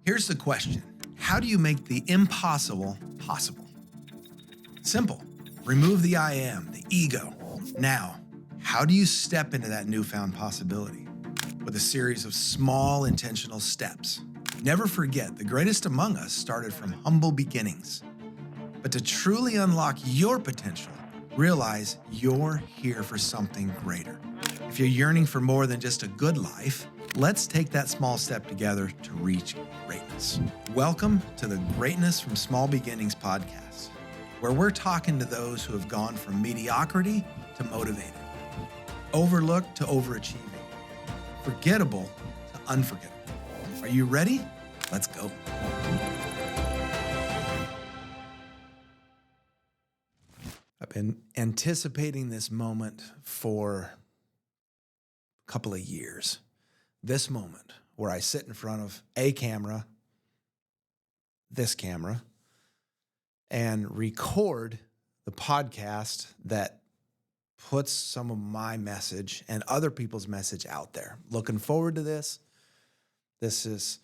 Here's the question. How do you make the impossible possible? Simple. Remove the I am, the ego. Now, how do you step into that newfound possibility? With a series of small intentional steps. Never forget, the greatest among us started from humble beginnings. But to truly unlock your potential, realize you're here for something greater. If you're yearning for more than just a good life, let's take that small step together to reach greatness. Welcome to the Greatness from Small Beginnings podcast, where we're talking to those who have gone from mediocrity to motivated, overlooked to overachieving, forgettable to unforgettable. Are you ready? Let's go. I've been anticipating this moment for a couple of years. This moment where I sit in front of a camera, this camera, and record the podcast that puts some of my message and other people's message out there. Looking forward to this. This is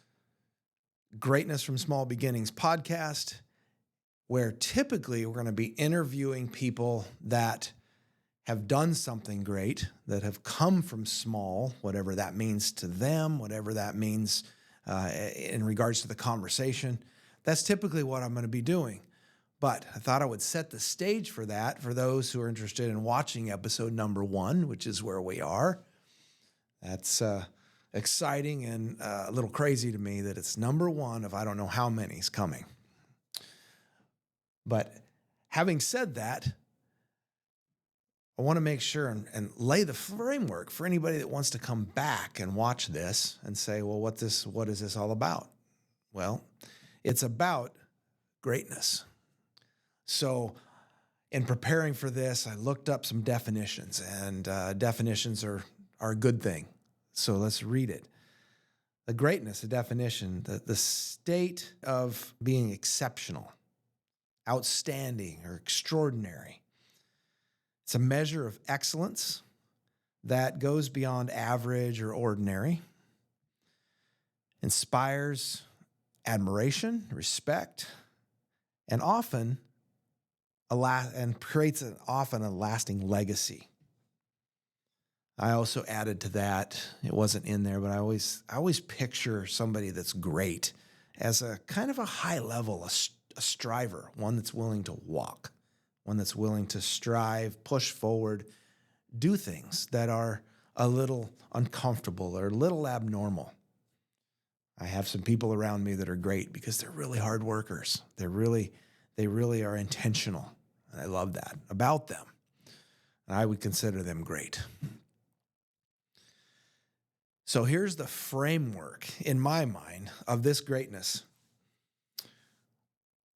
Greatness from Small Beginnings podcast, where typically we're going to be interviewing people that have done something great, that have come from small, whatever that means to them, whatever that means in regards to the conversation. That's typically what I'm going to be doing. But I thought I would set the stage for that for those who are interested in watching episode number 1, which is where we are. That's exciting and a little crazy to me that it's number 1 of I don't know how many is coming. But having said that, I want to make sure and lay the framework for anybody that wants to come back and watch this and say, well, what is this all about? Well, it's about greatness. So in preparing for this, I looked up some definitions, and definitions are a good thing. So let's read it. The greatness, the definition, the state of being exceptional, outstanding, or extraordinary. It's a measure of excellence that goes beyond average or ordinary, inspires admiration, respect, and often creates often a lasting legacy. I also added to that, it wasn't in there, but I always picture somebody that's great as a kind of a high level, a striver, one that's willing to walk, one that's willing to strive, push forward, do things that are a little uncomfortable or a little abnormal. I have some people around me that are great because they're really hard workers. They really are intentional. And I love that about them. And I would consider them great. So here's the framework in my mind of this greatness.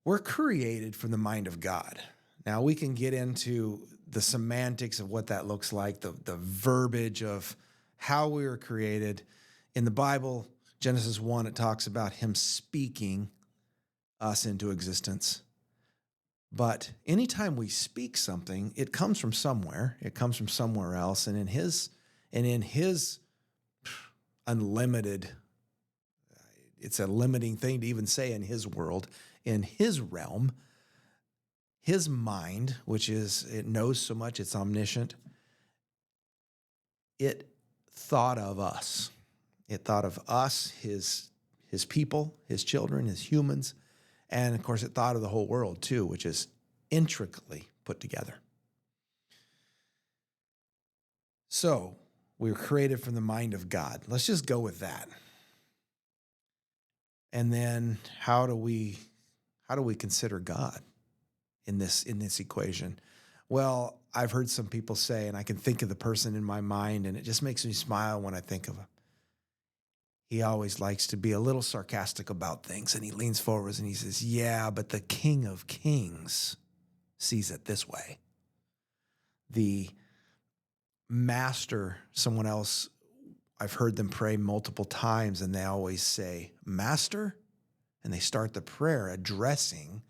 We're created from the mind of God. Now, we can get into the semantics of what that looks like, the verbiage of how we were created. In the Bible, Genesis 1, it talks about him speaking us into existence. But anytime we speak something, it comes from somewhere. It comes from somewhere else. And in his unlimited, it's a limiting thing to even say in his world, in his realm, his mind, it knows so much, it's omniscient, it thought of us. It thought of us, his people, his children, his humans, and of course it thought of the whole world too, which is intricately put together. So we were created from the mind of God. Let's just go with that. And then how do we consider God in this equation? Well, I've heard some people say, and I can think of the person in my mind, and it just makes me smile when I think of him. He always likes to be a little sarcastic about things, and he leans forward and he says, yeah, but the King of Kings sees it this way. The master, someone else, I've heard them pray multiple times, and they always say, Master, and they start the prayer addressing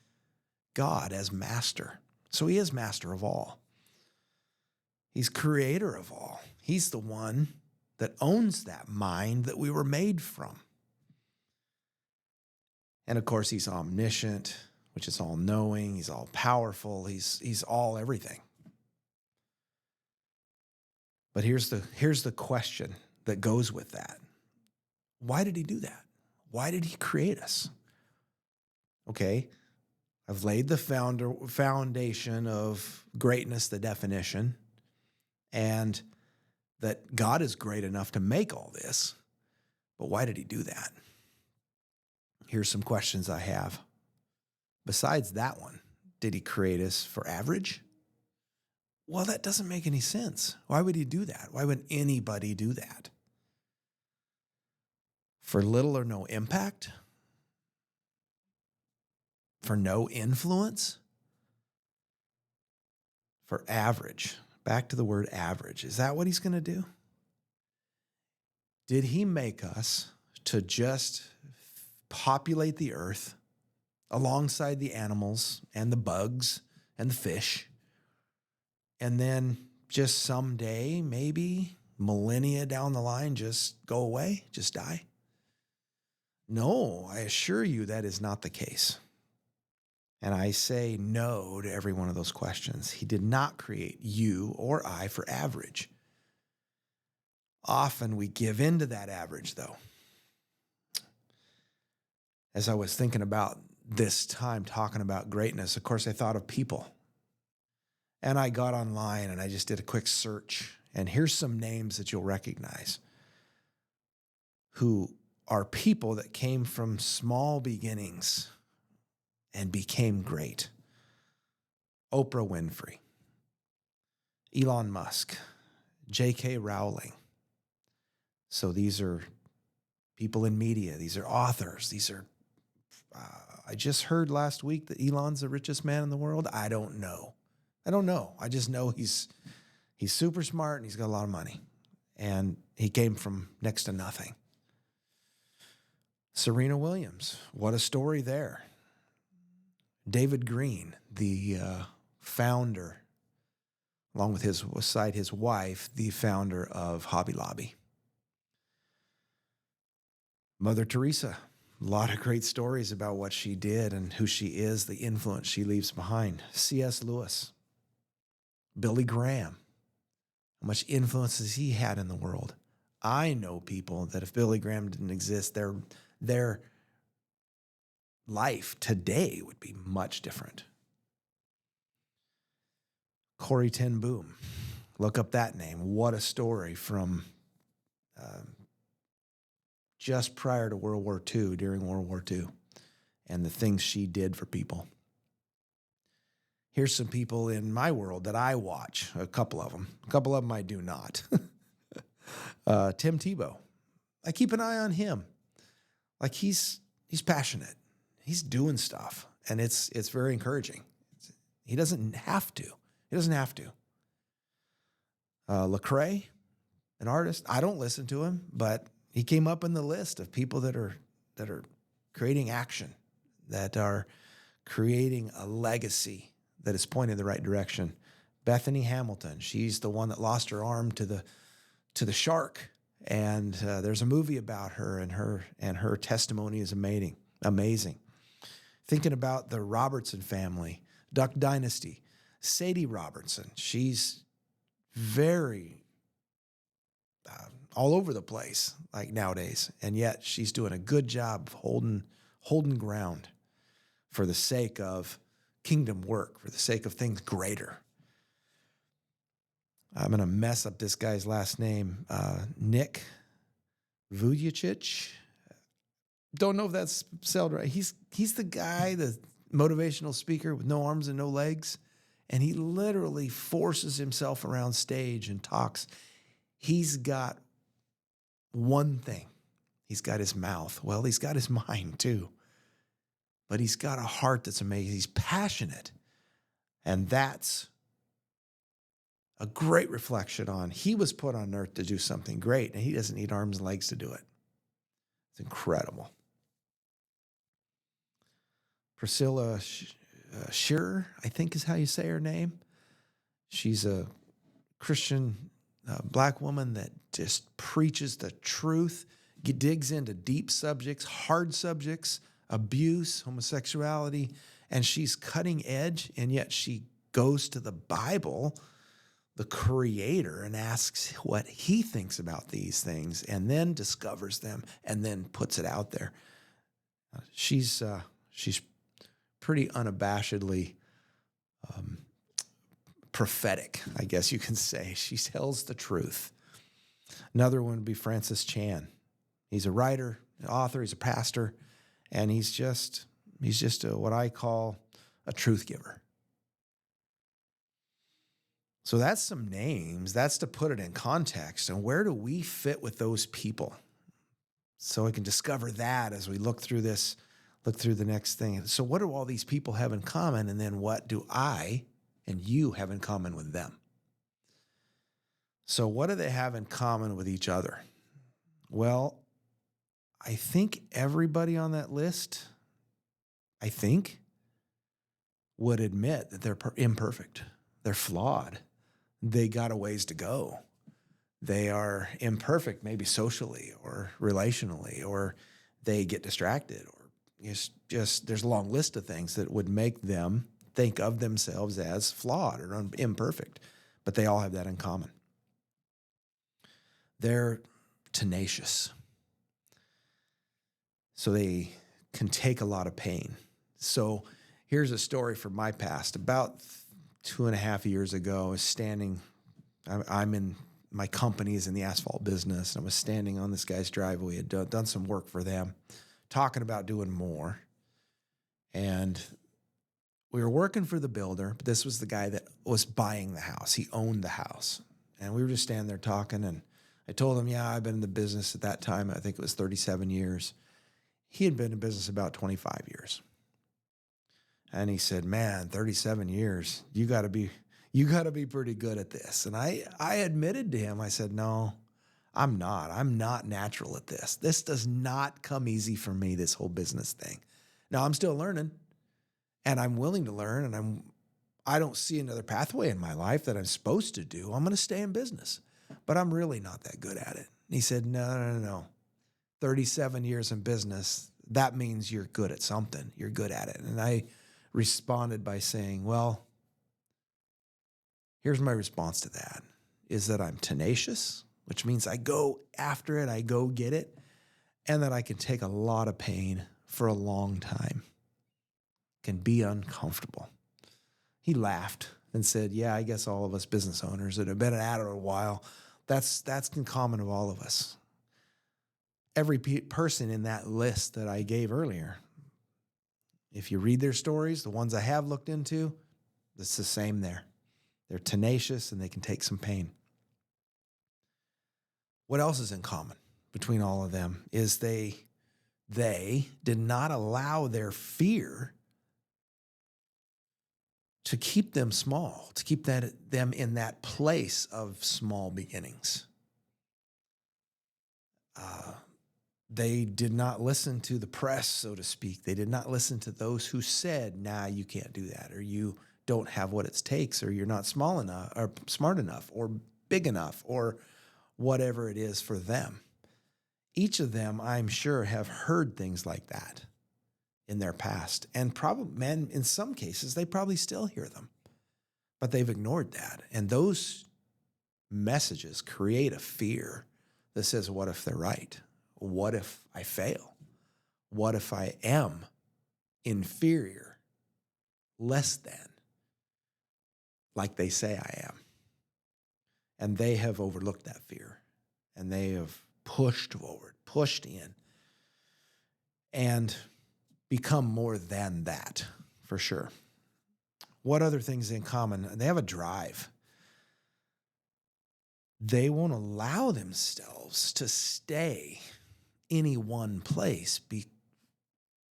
God as master. So he is master of all. He's creator of all. He's the one that owns that mind that we were made from. And of course, he's omniscient, which is all knowing. He's all powerful. He's all everything. But here's the question that goes with that. Why did he do that? Why did he create us? Okay, I've laid the foundation of greatness, the definition, and that God is great enough to make all this. But why did he do that? Here's some questions I have. Besides that one, did he create us for average? Well, that doesn't make any sense. Why would he do that? Why would anybody do that? For little or no impact? For no influence? For average? Back to the word average. Is that what he's going to do? Did he make us to just populate the earth alongside the animals and the bugs and the fish, and then just someday, maybe millennia down the line, just go away, just die? No, I assure you that is not the case. And I say no to every one of those questions. He did not create you or I for average. Often we give in to that average, though. As I was thinking about this time talking about greatness, of course, I thought of people. And I got online and I just did a quick search. And here's some names that you'll recognize who are people that came from small beginnings and became great. Oprah Winfrey, Elon Musk, J.K. Rowling. So these are people in media. These are authors. These are, I just heard last week that Elon's the richest man in the world. I don't know. I just know he's super smart and he's got a lot of money. And he came from next to nothing. Serena Williams, what a story there. David Green, the founder, along with his wife, the founder of Hobby Lobby. Mother Teresa, a lot of great stories about what she did and who she is, the influence she leaves behind. C.S. Lewis, Billy Graham, how much influence has he had in the world? I know people that if Billy Graham didn't exist, their life today would be much different. Corrie ten Boom, look up that name. What a story from just prior to World War II, during World War II, and the things she did for people. Here's some people in my world that I watch, a couple of them I do not. Tim Tebow, I keep an eye on him. Like he's passionate. He's doing stuff, and it's very encouraging. He doesn't have to. Lecrae, an artist, I don't listen to him, but he came up in the list of people that are creating action, that are creating a legacy that is pointing in the right direction. Bethany Hamilton, she's the one that lost her arm to the shark, and there's a movie about her, and her testimony is amazing. Thinking about the Robertson family, Duck Dynasty, Sadie Robertson, she's very all over the place like nowadays, and yet she's doing a good job of holding ground for the sake of kingdom work, for the sake of things greater. I'm going to mess up this guy's last name, Nick Vujicic. Don't know if that's spelled right. He's the guy, the motivational speaker with no arms and no legs, and he literally forces himself around stage and talks. He's got one thing. He's got his mouth. Well, he's got his mind too. But he's got a heart that's amazing. He's passionate. And that's a great reflection on he was put on earth to do something great, and he doesn't need arms and legs to do it. It's incredible. Priscilla Shearer, I think is how you say her name. She's a Christian black woman that just preaches the truth, digs into deep subjects, hard subjects abuse, homosexuality, and she's cutting edge, and yet she goes to the Bible, the Creator, and asks what he thinks about these things, and then discovers them, and then puts it out there. She's pretty unabashedly prophetic, I guess you can say. She tells the truth. Another one would be Francis Chan. He's a writer, an author, he's a pastor, and he's just what I call a truth giver. So that's some names. That's to put it in context. And where do we fit with those people? So I can discover that as we look through the next thing. So what do all these people have in common? And then what do I and you have in common with them? So what do they have in common with each other? Well, I think everybody on that list, would admit that they're imperfect. They're flawed. They got a ways to go. They are imperfect, maybe socially or relationally, or they get distracted, or just there's a long list of things that would make them think of themselves as flawed or imperfect, but they all have that in common. They're tenacious. So they can take a lot of pain. So here's a story from my past. About 2.5 years ago, I was standing, I'm in, my company is in the asphalt business, and I was standing on this guy's driveway. I had done some work for them, talking about doing more. And we were working for the builder, but this was the guy that was buying the house. He owned the house. And we were just standing there talking, and I told him, yeah, I've been in the business at that time. I think it was 37 years. He had been in business about 25 years. And he said, man, 37 years, you got to be pretty good at this. And I admitted to him, I said, no, I'm not natural at this. This does not come easy for me, this whole business thing. Now I'm still learning, and I'm willing to learn, and I don't see another pathway in my life that I'm supposed to do. I'm going to stay in business, but I'm really not that good at it. And he said, no. 37 years in business, that means you're good at something. You're good at it. And I responded by saying, well, here's my response to that, is that I'm tenacious, which means I go after it, I go get it, and that I can take a lot of pain for a long time, can be uncomfortable. He laughed and said, yeah, I guess all of us business owners that have been at it a while, that's in common of all of us. Every person in that list that I gave earlier, if you read their stories, the ones I have looked into, it's the same there. They're tenacious and they can take some pain. What else is in common between all of them is they did not allow their fear to keep them small, to keep them in that place of small beginnings. They did not listen to the press, so to speak. They did not listen to those who said, nah, you can't do that, or you don't have what it takes, or you're not small enough, or smart enough, or big enough, or whatever it is for them. Each of them, I'm sure, have heard things like that in their past. And probably, in some cases, they probably still hear them. But they've ignored that. And those messages create a fear that says, what if they're right? What if I fail? What if I am inferior, less than, like they say I am? And they have overlooked that fear, and they have pushed forward, pushed in, and become more than that, for sure. What other things in common? They have a drive. They won't allow themselves to stay any one place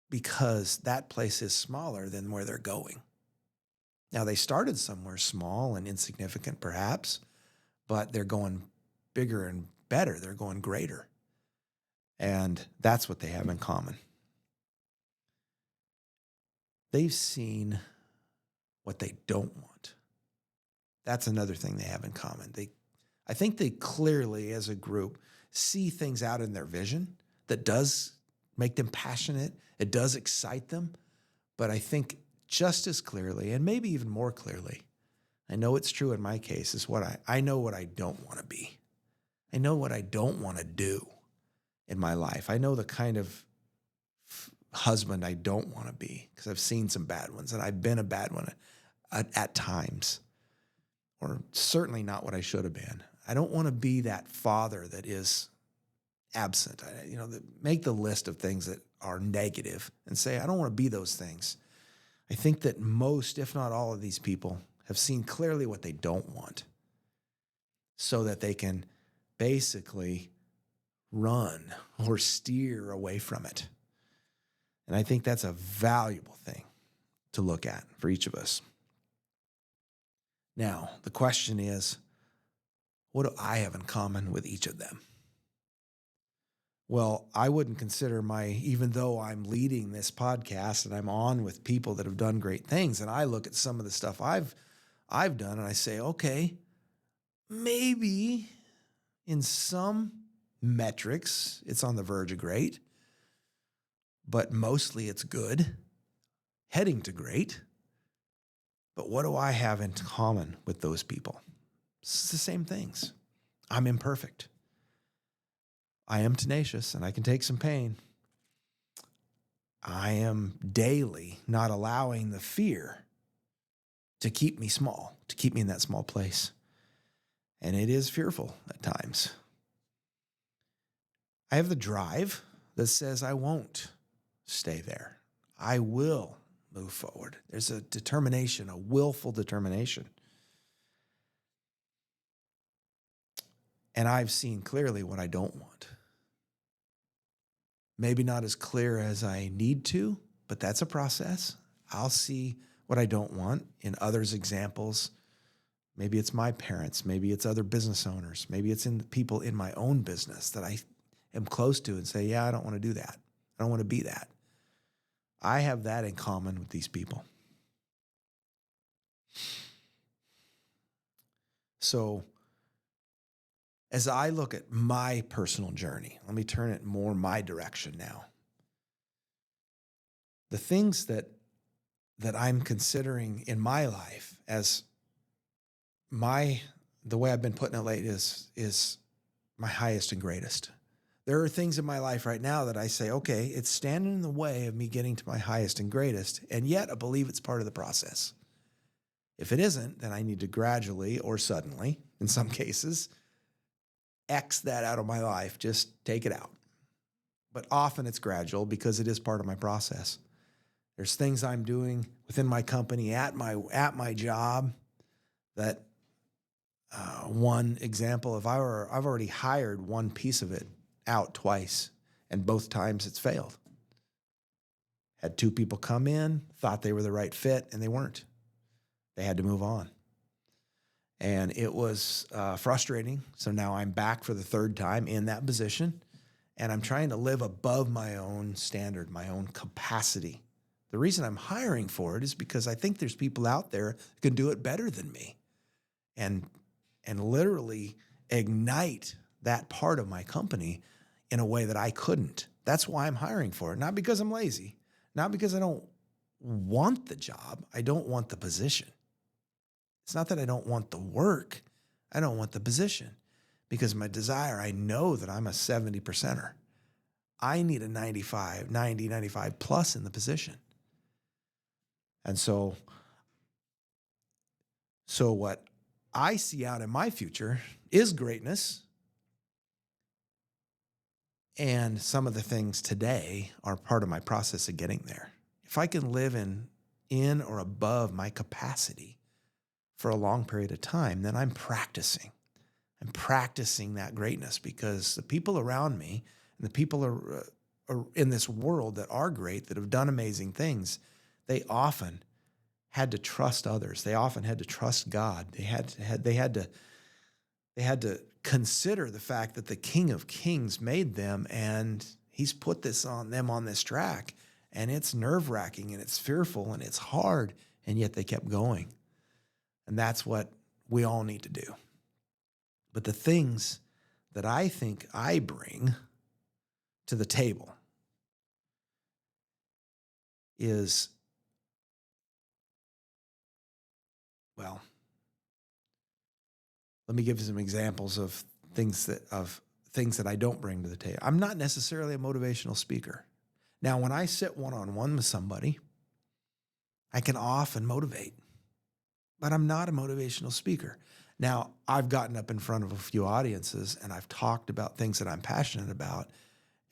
because that place is smaller than where they're going. Now, they started somewhere small and insignificant, perhaps, but they're going bigger and better. They're going greater. And that's what they have in common. They've seen what they don't want. That's another thing they have in common. I think they clearly, as a group, see things out in their vision that does make them passionate It does excite them, but I think just as clearly, and maybe even more clearly, I know it's true in my case, is I know what I don't want to be. I know what I don't want to do in my life. I know the kind of husband I don't want to be, because I've seen some bad ones, and I've been a bad one at times, or certainly not what I should have been. I don't want to be that father that is absent. Make the list of things that are negative and say, I don't want to be those things. I think that most, if not all of these people have seen clearly what they don't want so that they can basically run or steer away from it. And I think that's a valuable thing to look at for each of us. Now, the question is, what do I have in common with each of them? Well, I wouldn't consider even though I'm leading this podcast and I'm on with people that have done great things, and I look at some of the stuff I've done and I say, okay, maybe in some metrics it's on the verge of great, but mostly it's good, heading to great. But what do I have in common with those people? It's the same things. I'm imperfect. I am tenacious, and I can take some pain. I am daily not allowing the fear to keep me small, to keep me in that small place. And it is fearful at times. I have the drive that says I won't stay there. I will move forward. There's a determination, a willful determination. And I've seen clearly what I don't want. Maybe not as clear as I need to, but that's a process. I'll see what I don't want in others' examples. Maybe it's my parents. Maybe it's other business owners. Maybe it's in the people in my own business that I am close to and say, yeah, I don't want to do that. I don't want to be that. I have that in common with these people. So as I look at my personal journey, let me turn it more my direction now. The things that I'm considering in my life as the way I've been putting it lately is my highest and greatest. There are things in my life right now that I say, okay, it's standing in the way of me getting to my highest and greatest, and yet I believe it's part of the process. If it isn't, then I need to gradually or suddenly, in some cases, X that out of my life, just take it out. But often it's gradual because it is part of my process. There's things I'm doing within my company, at my job, that one example, I've already hired one piece of it out twice, and both times it's failed. Had two people come in, thought they were the right fit, and they weren't. They had to move on. And it was frustrating. So now I'm back for the third time in that position, and I'm trying to live above my own standard, my own capacity. The reason I'm hiring for it is because I think there's people out there who can do it better than me and literally ignite that part of my company in a way that I couldn't. That's why I'm hiring for it. Not because I'm lazy, not because I don't want the job. I don't want the position. It's not that I don't want the work. I don't want the position, because my desire, I know that I'm a 70%er. I need a 95 plus in the position. And so what I see out in my future is greatness. And some of the things today are part of my process of getting there. If I can live in or above my capacity for a long period of time, then I'm practicing. I'm practicing that greatness, because the people around me and the people are in this world that are great, that have done amazing things, they often had to trust others. They often had to trust God. They had to consider the fact that the King of Kings made them, and he's put this on them on this track, and it's nerve-wracking and it's fearful and it's hard, and yet they kept going. And that's what we all need to do. But the things that I think I bring to the table is, well, let me give you some examples of things that I don't bring to the table. I'm not necessarily a motivational speaker. Now, when I sit one-on-one with somebody, I can often motivate, but I'm not a motivational speaker. Now, I've gotten up in front of a few audiences and I've talked about things that I'm passionate about,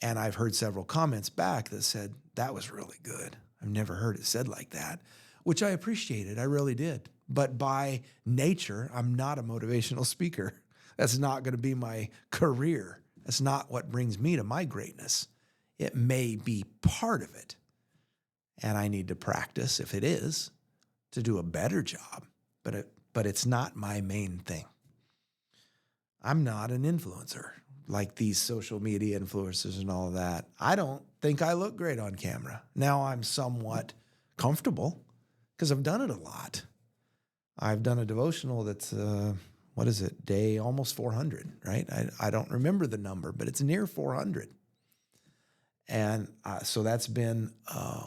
and I've heard several comments back that said, that was really good. I've never heard it said like that, which I appreciated. I really did. But by nature, I'm not a motivational speaker. That's not going to be my career. That's not what brings me to my greatness. It may be part of it, and I need to practice, if it is, to do a better job. But it's not my main thing. I'm not an influencer like these social media influencers and all of that. I don't think I look great on camera. Now I'm somewhat comfortable because I've done it a lot. I've done a devotional that's, day almost 400, right? I don't remember the number, but it's near 400. And so that's been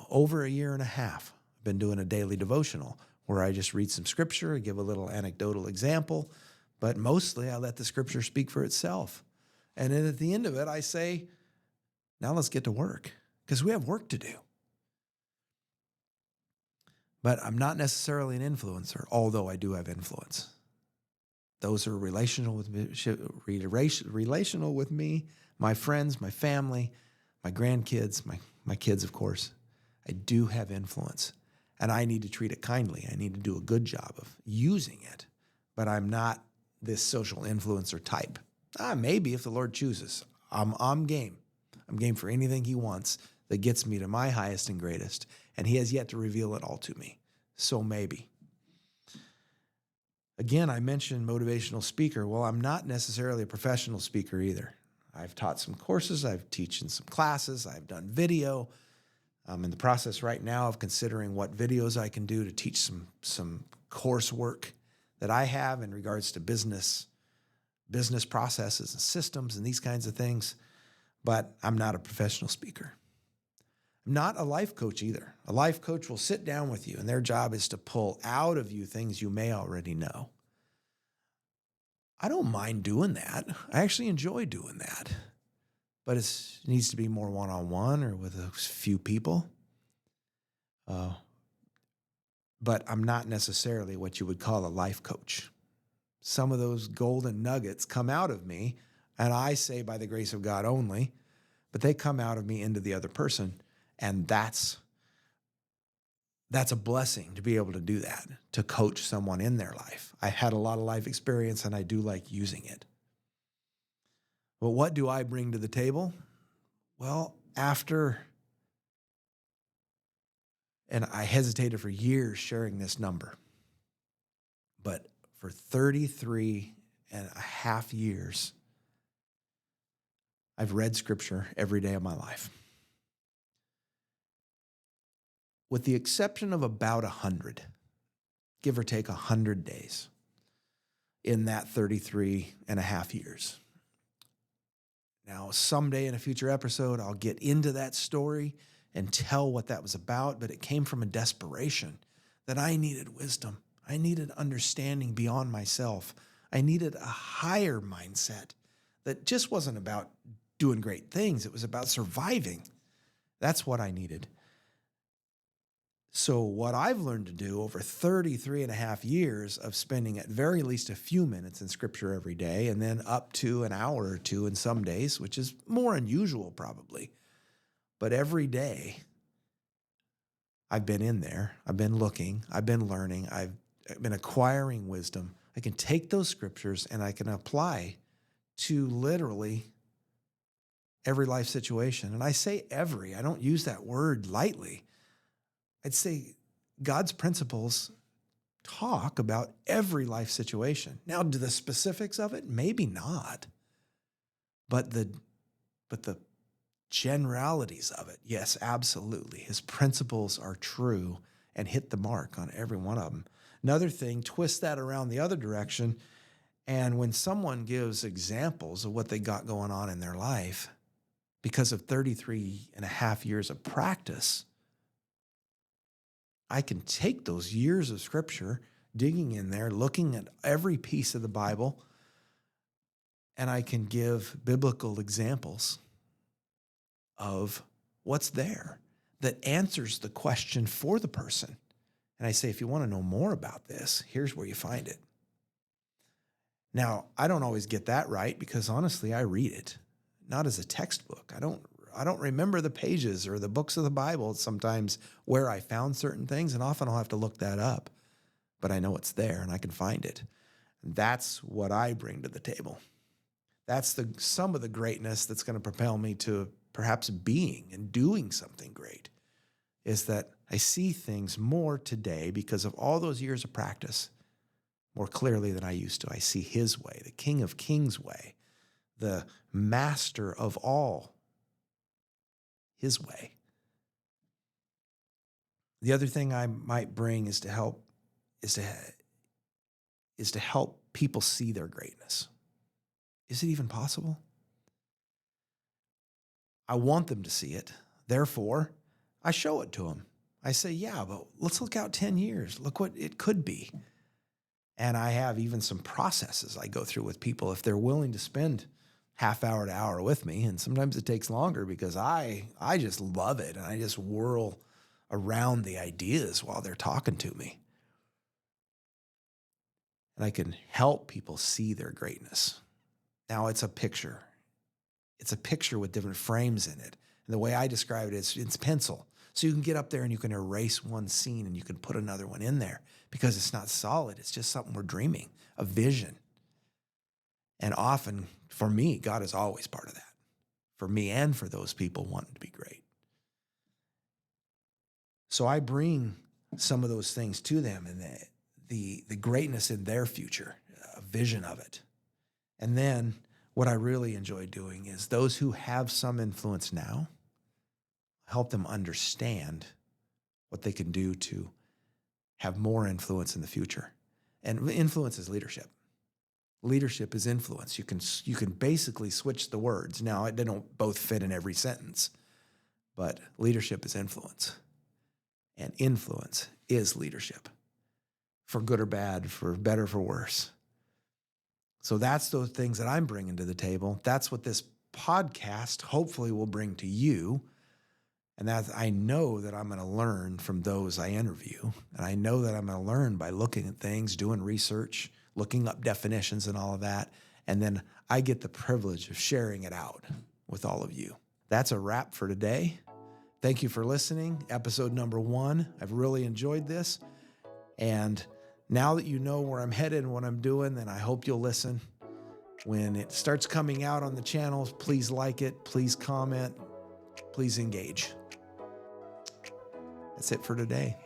over a year and a half. I've been doing a daily devotional where I just read some scripture, give a little anecdotal example, but mostly I let the scripture speak for itself. And then at the end of it, I say, now let's get to work, because we have work to do. But I'm not necessarily an influencer, although I do have influence. Those are relational with me, my friends, my family, my grandkids, my kids, of course. I do have influence, and I need to treat it kindly. I need to do a good job of using it, but I'm not this social influencer type. Maybe if the Lord chooses, I'm game. I'm game for anything he wants that gets me to my highest and greatest, and he has yet to reveal it all to me. So maybe. Again, I mentioned motivational speaker. Well, I'm not necessarily a professional speaker either. I've taught some courses. I've teaching some classes. I've done video. I'm in the process right now of considering what videos I can do to teach some coursework that I have in regards to business processes and systems and these kinds of things. But I'm not a professional speaker. I'm not a life coach either. A life coach will sit down with you, and their job is to pull out of you things you may already know. I don't mind doing that. I actually enjoy doing that. But it needs to be more one-on-one or with a few people. But I'm not necessarily what you would call a life coach. Some of those golden nuggets come out of me, and I say by the grace of God only, but they come out of me into the other person, and that's a blessing to be able to do that, to coach someone in their life. I had a lot of life experience, and I do like using it. But what do I bring to the table? Well, and I hesitated for years sharing this number, but for 33 and a half years, I've read scripture every day of my life. With the exception of about 100, give or take 100 days in that 33 and a half years. Now, someday in a future episode, I'll get into that story and tell what that was about, but it came from a desperation that I needed wisdom. I needed understanding beyond myself. I needed a higher mindset that just wasn't about doing great things. It was about surviving. That's what I needed. So what I've learned to do over 33 and a half years of spending at very least a few minutes in scripture every day, and then up to an hour or two in some days, which is more unusual probably. But every day I've been in there, I've been looking, I've been learning, I've been acquiring wisdom. I can take those scriptures and I can apply to literally every life situation. And I say every, I don't use that word lightly. I'd say God's principles talk about every life situation. Now, do the specifics of it? Maybe not. But the generalities of it, yes, absolutely. His principles are true and hit the mark on every one of them. Another thing, twist that around the other direction. And when someone gives examples of what they got going on in their life, because of 33 and a half years of practice, I can take those years of scripture, digging in there, looking at every piece of the Bible, and I can give biblical examples of what's there that answers the question for the person. And I say, if you want to know more about this, here's where you find it. Now, I don't always get that right because honestly, I read it, not as a textbook. I don't remember the pages or the books of the Bible sometimes where I found certain things, and often I'll have to look that up. But I know it's there and I can find it. And that's what I bring to the table. That's some of the greatness that's going to propel me to perhaps being and doing something great, is that I see things more today because of all those years of practice more clearly than I used to. I see his way, the King of Kings way, the master of all, his way. The other thing I might bring is to help people see their greatness. Is it even possible? I want them to see it. Therefore, I show it to them. I say, yeah, but let's look out 10 years. Look what it could be. And I have even some processes I go through with people if they're willing to spend half hour to hour with me. And sometimes it takes longer because I just love it. And I just whirl around the ideas while they're talking to me. And I can help people see their greatness. Now it's a picture. It's a picture with different frames in it. And the way I describe it is it's pencil. So you can get up there and you can erase one scene and you can put another one in there because it's not solid. It's just something we're dreaming, a vision. And often, for me, God is always part of that. For me and for those people wanting to be great. So I bring some of those things to them and the greatness in their future, a vision of it. And then what I really enjoy doing is those who have some influence now, help them understand what they can do to have more influence in the future. And influence is leadership. Leadership is influence. You can basically switch the words. Now, they don't both fit in every sentence, but leadership is influence. And influence is leadership, for good or bad, for better or for worse. So that's those things that I'm bringing to the table. That's what this podcast hopefully will bring to you. And that I know that I'm going to learn from those I interview. And I know that I'm going to learn by looking at things, doing research, looking up definitions and all of that. And then I get the privilege of sharing it out with all of you. That's a wrap for today. Thank you for listening. Episode number 1. I've really enjoyed this. And now that you know where I'm headed and what I'm doing, then I hope you'll listen. When it starts coming out on the channels, please like it, please comment, please engage. That's it for today.